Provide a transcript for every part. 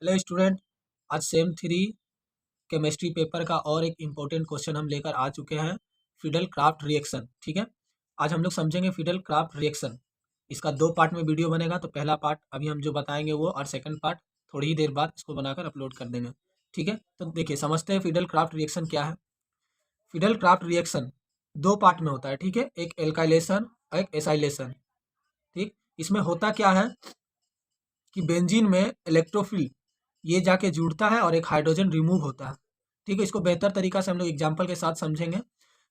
Hello student, आज same three chemistry paper का और एक इम्पोर्टेंट क्वेश्चन हम लेकर आ चुके हैं। Fiddle craft reaction. ठीक है, आज हम लोग समझेंगे फिडल क्राफ्ट रिएक्शन। इसका दो पार्ट में वीडियो बनेगा, तो पहला पार्ट अभी हम जो बताएंगे वो, और सेकंड पार्ट थोड़ी ही देर बाद इसको बनाकर अपलोड कर देंगे। ठीक है, तो देखिए समझते हैं फिडल क्राफ्ट रिएक्शन क्या है। फिडल क्राफ्ट रिएक्शन दो पार्ट में होता है। ठीक है, एक एल्काइलेशन और एक एसाइलेशन। ठीक, इसमें होता क्या है कि बेंजीन में इलेक्ट्रोफिल ये जाके जुड़ता है और एक हाइड्रोजन रिमूव होता है। ठीक है, इसको बेहतर तरीका से हम लोग एग्जाम्पल के साथ समझेंगे।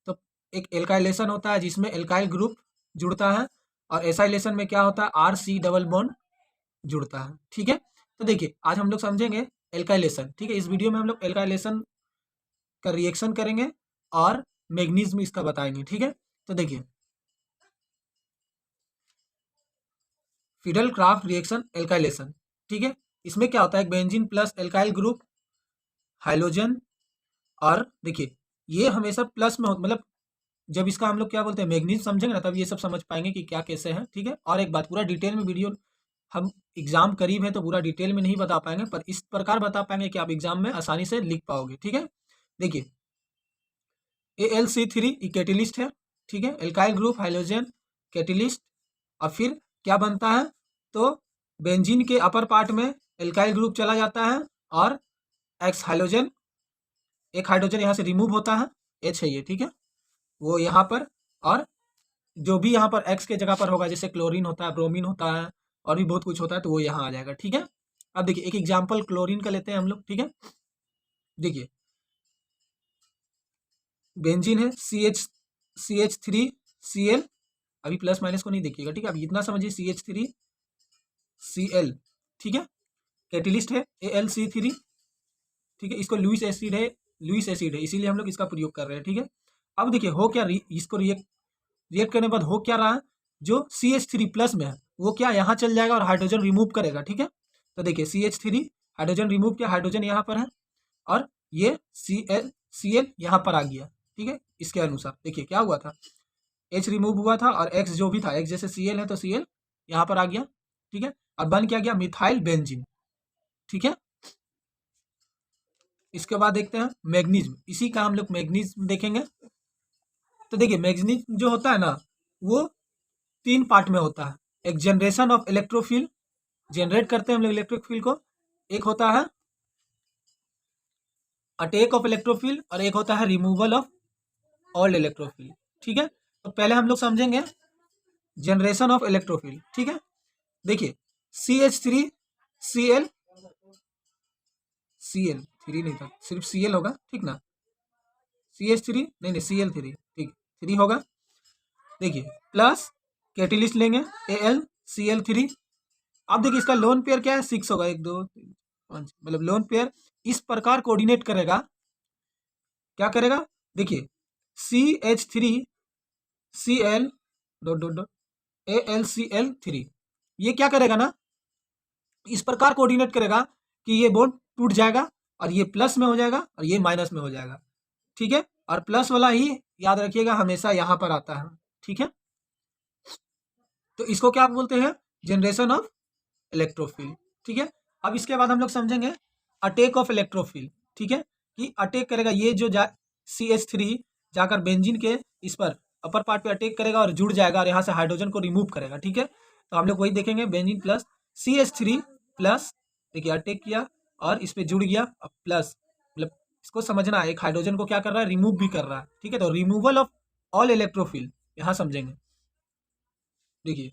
तो एक एल्काइलेशन होता है जिसमें एल्काइल ग्रुप जुड़ता है, और एसाइलेशन में क्या होता है, आर सी डबल बॉन्ड जुड़ता है। ठीक है, तो देखिए आज हम लोग समझेंगे एल्काइलेशन। ठीक है, इस वीडियो में हम लोग एल्काइलेशन का रिएक्शन करेंगे और मैग्नीज इसका बताएंगे। ठीक है, तो देखिए फिडल क्राफ्ट रिएक्शन एल्काइलेशन। ठीक है, इसमें क्या होता है, एक benzene plus alkyl group hydrogen, और देखिए ये हमेशा प्लस में मतलब जब इसका हम लोग क्या बोलते हैं मैग्नीज समझेंगे ना, तब ये सब समझ पाएंगे कि क्या कैसे है। ठीक है, और एक बात, पूरा डिटेल में वीडियो हम एग्जाम करीब है तो पूरा डिटेल में नहीं बता पाएंगे, पर इस प्रकार बता पाएंगे कि आप एग्जाम में आसानी से लिख पाओगे। ठीक है, देखिए AlC3 कैटेलिस्ट है। ठीक है, एल्काइल ग्रुप हाइड्रोजन कैटेलिस्ट, और फिर क्या बनता है, तो बेंजीन के अपर पार्ट में एल्काइल ग्रुप चला जाता है और एक्स हाइड्रोजन, एक हाइड्रोजन यहाँ से रिमूव होता है, H है ये। ठीक है, वो यहाँ पर, और जो भी यहाँ पर एक्स के जगह पर होगा, जैसे क्लोरीन होता है, ब्रोमीन होता है, और भी बहुत कुछ होता है, तो वो यहाँ आ जाएगा। ठीक है, अब देखिए एक एग्जाम्पल क्लोरीन का लेते हैं हम लोग। ठीक है, देखिए बेंजीन है CH3Cl, अभी प्लस माइनस को नहीं देखिएगा। ठीक है, अभी इतना समझिए CH3Cl। ठीक है, कैटेलिस्ट है AlC3। ठीक है, इसको लुईस एसिड है, इसीलिए हम लोग इसका प्रयोग कर रहे हैं। ठीक है, अब देखिए हो क्या इसको रिएक्ट करने के बाद हो क्या रहा है, जो CH3 प्लस में है वो क्या यहाँ चल जाएगा और हाइड्रोजन रिमूव करेगा। ठीक है, तो देखिए CH3 हाइड्रोजन रिमूव किया, हाइड्रोजन यहाँ पर है, और ये Cl यहाँ पर आ गया। ठीक है, इसके अनुसार देखिए क्या हुआ था, H रिमूव हुआ था और X जो भी था, X जैसे Cl है तो Cl यहाँ पर आ गया। ठीक है, और बन क्या गया, मिथाइल बेंजीन। ठीक है, इसके बाद देखते हैं मैग्नीज, इसी का हम लोग मैग्नीज देखेंगे। तो देखिए मैग्नीज जो होता है ना, वो तीन पार्ट में होता है। एक जनरेशन ऑफ इलेक्ट्रोफिल, जनरेट करते हैं हम लोग इलेक्ट्रिक फील्ड को। एक होता है अटैक ऑफ इलेक्ट्रोफिल, और एक होता है रिमूवल ऑफ ऑल इलेक्ट्रोफिल। ठीक है, तो पहले हम लोग समझेंगे जनरेशन ऑफ इलेक्ट्रोफिल। ठीक है, देखिए CH3Cl, Cl3 नहीं था, सिर्फ Cl होगा। ठीक ना, CH3 नहीं नहीं Cl3, ठीक 3 होगा। देखिए प्लस कैटेलिस्ट लेंगे AlCl3। अब देखिए इसका लोन पेयर क्या है, 6 होगा, 1 2 3 5, मतलब लोन पेयर इस प्रकार कोऑर्डिनेट करेगा। क्या करेगा, देखिए CH3Cl dot dot dot AlCl3, ये क्या करेगा ना, इस प्रकार कोऑर्डिनेट करेगा कि ये बॉन्ड टूट जाएगा और ये प्लस में हो जाएगा और ये माइनस में हो जाएगा। ठीक है, और प्लस वाला ही याद रखिएगा हमेशा यहाँ पर आता है। ठीक है, तो इसको क्या बोलते हैं, जनरेशन ऑफ इलेक्ट्रोफिल। ठीक है, अब इसके बाद हम लोग समझेंगे अटैक ऑफ इलेक्ट्रोफिल। ठीक है, कि अटैक करेगा ये जो CH3 जाकर बेंजीन के इस पर अपर पार्ट पे अटैक करेगा और जुड़ जाएगा और यहाँ से हाइड्रोजन को रिमूव करेगा। ठीक है, तो हम लोग वही देखेंगे, बेंजीन प्लस CH3 प्लस, देखिए अटैक किया और इस पे जुड़ गया, अब प्लस, मतलब इसको समझना है, एक हाइड्रोजन को क्या कर रहा है, रिमूव भी कर रहा है। ठीक है, तो रिमूवल ऑफ ऑल इलेक्ट्रोफिल यहाँ समझेंगे। देखिए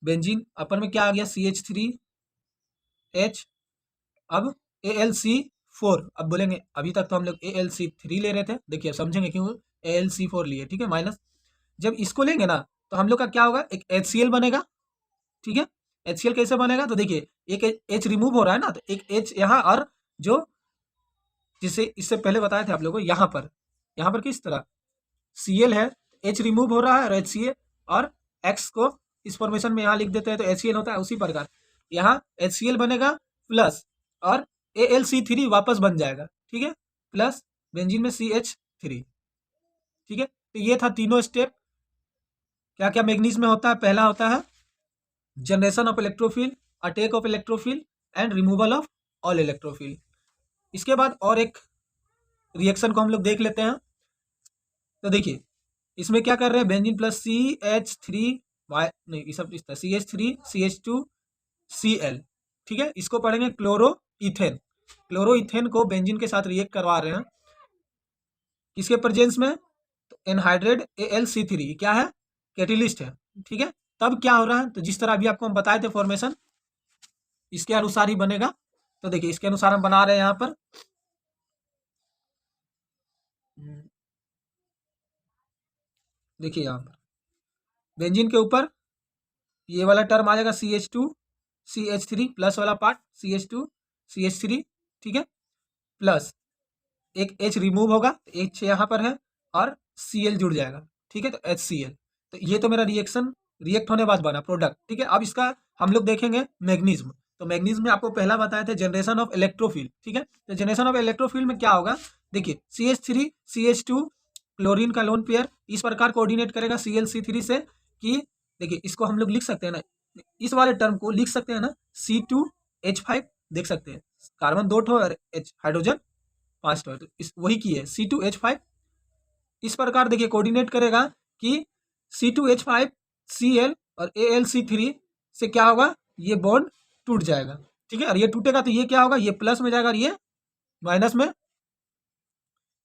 बेंजीन अपर में क्या आ गया, CH3H, अब AlC4, अब बोलेंगे अभी तक तो हम लोग AlC3 ले रहे थे, देखिए अब समझेंगे क्यों AlC4 लिए। ठीक है, माइनस, जब इसको लेंगे ना तो हम लोग का क्या होगा, एक HCl बनेगा। ठीक है, HCl कैसे बनेगा, तो देखिए एक H रिमूव हो रहा है ना, तो एक H यहाँ, और जो जिसे इससे पहले बताए थे आप लोगों को, यहाँ पर किस तरह Cl है, H रिमूव हो रहा है और HCl, और X को इस फॉर्मेशन में यहाँ लिख देते हैं तो HCl होता है। उसी प्रकार यहाँ HCl बनेगा प्लस, और AlC3 वापस बन जाएगा। ठीक है, प्लस बेंजीन में CH3। ठीक है, तो ये था तीनों स्टेप। क्या क्या मैग्नीज में होता है, पहला होता है generation of electrophile, attack of electrophile, and removal of all electrophile. इसके बाद और एक रिएक्शन को हम लोग देख लेते हैं। तो देखिए इसमें क्या कर रहे हैं, बेंजीन प्लस CH3 वाई नहीं ये सब इस तरह CH3 CH2 Cl, ठीक है। इसको पढ़ेंगे क्लोरो इथेन। क्लोरो इथेन को बेंजीन के साथ रिएक्ट करवा रहे हैं किसके प्रेजेंस में, तो एनहाइड्रेट AlC3 क्या है, कैटेलिस्ट है, ठीक है। तब क्या हो रहा है, तो जिस तरह अभी आपको हम बताए थे फॉर्मेशन इसके अनुसार ही बनेगा। तो देखिए इसके अनुसार हम बना रहे हैं यहाँ पर, देखिए यहाँ पर बेंजीन के ऊपर ये वाला टर्म आ जाएगा CH2 CH3 प्लस वाला पार्ट CH2 CH3, ठीक है, प्लस एक H रिमूव होगा, H यहाँ पर है और Cl जुड़ जाएगा, ठीक है, तो HCl। तो ये तो मेरा रिएक्शन रिएक्ट होने बाद बना प्रोडक्ट, ठीक है। अब इसका हम लोग देखेंगे मैग्नीज्म। तो मैग्नीज्म में आपको पहला बताया था जनरेशन ऑफ इलेक्ट्रोफिल, ठीक है। तो जनरेशन ऑफ इलेक्ट्रोफिल में क्या होगा, देखिए CH3 CH2 क्लोरीन का लोन पेयर इस प्रकार कोऑर्डिनेट करेगा ClC3 से कि देखिए इसको हम लोग लिख सकते हैं ना, इस वाले टर्म को लिख सकते हैं ना C2H5, देख सकते हैं कार्बन 2 ठो और H हाइड्रोजन 5 ठो, तो इस वही की है C2H5। इस प्रकार देखिए कोऑर्डिनेट करेगा कि C2H5Cl और AlC3 से क्या होगा, ये बॉन्ड टूट जाएगा, ठीक है। और ये टूटेगा तो ये क्या होगा, ये प्लस में जाएगा और ये माइनस में,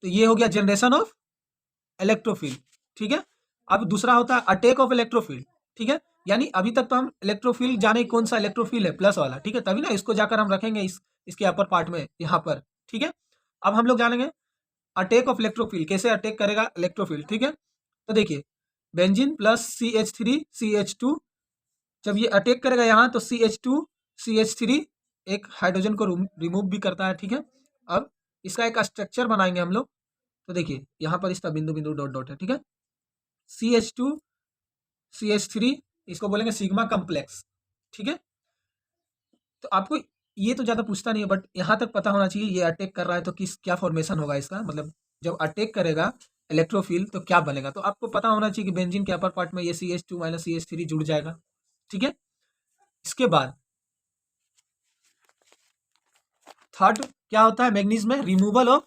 तो ये हो गया जनरेशन ऑफ इलेक्ट्रोफिल, ठीक है। अब दूसरा होता है अटैक ऑफ इलेक्ट्रोफिल, ठीक है। यानी अभी तक तो हम इलेक्ट्रोफिल जाने कौन सा इलेक्ट्रोफिल है, प्लस वाला, ठीक है, तभी ना इसको जाकर हम रखेंगे इसके अपर पार्ट में यहाँ पर, ठीक है। अब हम लोग जानेंगे अटैक ऑफ इलेक्ट्रोफिल, कैसे अटैक करेगा इलेक्ट्रोफिल, ठीक है। तो देखिए बेंजीन प्लस CH3 CH2 जब ये अटैक करेगा यहाँ तो CH2 CH3 एक हाइड्रोजन को रिमूव भी करता है, ठीक है। अब इसका एक स्ट्रक्चर बनाएंगे हम लोग। तो देखिए यहाँ पर इसका बिंदु बिंदु डॉट डॉट है, ठीक है। CH2 CH3 इसको बोलेंगे सिग्मा कम्प्लेक्स, ठीक है। तो आपको ये तो ज़्यादा पूछता नहीं है, बट यहाँ तक पता होना चाहिए ये अटैक कर रहा है तो किस क्या फॉर्मेशन होगा इसका, मतलब जब अटैक करेगा इलेक्ट्रोफिल तो क्या बनेगा। तो आपको पता होना चाहिए कि बेंजीन के अपर पार्ट में ये CH2 माइनस CH3 जुड़ जाएगा, ठीक है। इसके बाद थर्ड क्या होता है मैग्नीज में, रिमूवल ऑफ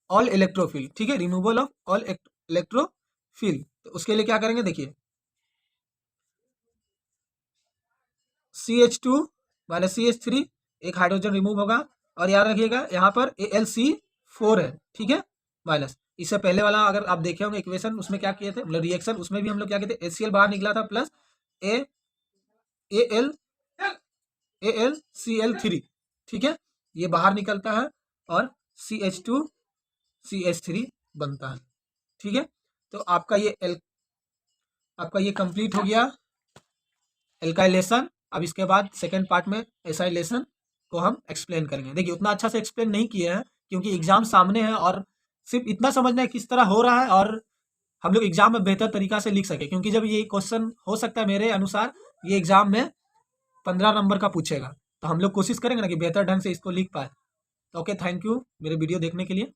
ऑल इलेक्ट्रोफिल, ठीक है, रिमूवल ऑफ ऑल इलेक्ट्रोफिल। तो उसके लिए क्या करेंगे, देखिए CH2 माइनस CH3 एक हाइड्रोजन रिमूव होगा और याद रखिएगा यहाँ पर AlC4 है, ठीक है, माइनस। इससे पहले वाला अगर आप देखे होंगे इक्वेशन उसमें क्या किए थे, मतलब रिएक्शन, उसमें भी हम लोग क्या किए थे, HCl बाहर निकला था प्लस AlCl3, ठीक है, ये बाहर निकलता है और CH2 CH3 बनता है, ठीक है। तो आपका ये कंप्लीट हो गया एल्काइलेशन। अब इसके बाद सेकेंड पार्ट में एसाइलेशन को हम एक्सप्लेन करेंगे। देखिए उतना अच्छा से एक्सप्लेन नहीं किए हैं क्योंकि एग्जाम सामने है और सिर्फ इतना समझना है किस तरह हो रहा है और हम लोग एग्जाम में बेहतर तरीका से लिख सके, क्योंकि जब ये क्वेश्चन हो सकता है मेरे अनुसार ये एग्जाम में 15 नंबर का पूछेगा, तो हम लोग कोशिश करेंगे ना कि बेहतर ढंग से इसको लिख पाए। तो ओके, थैंक यू मेरे वीडियो देखने के लिए।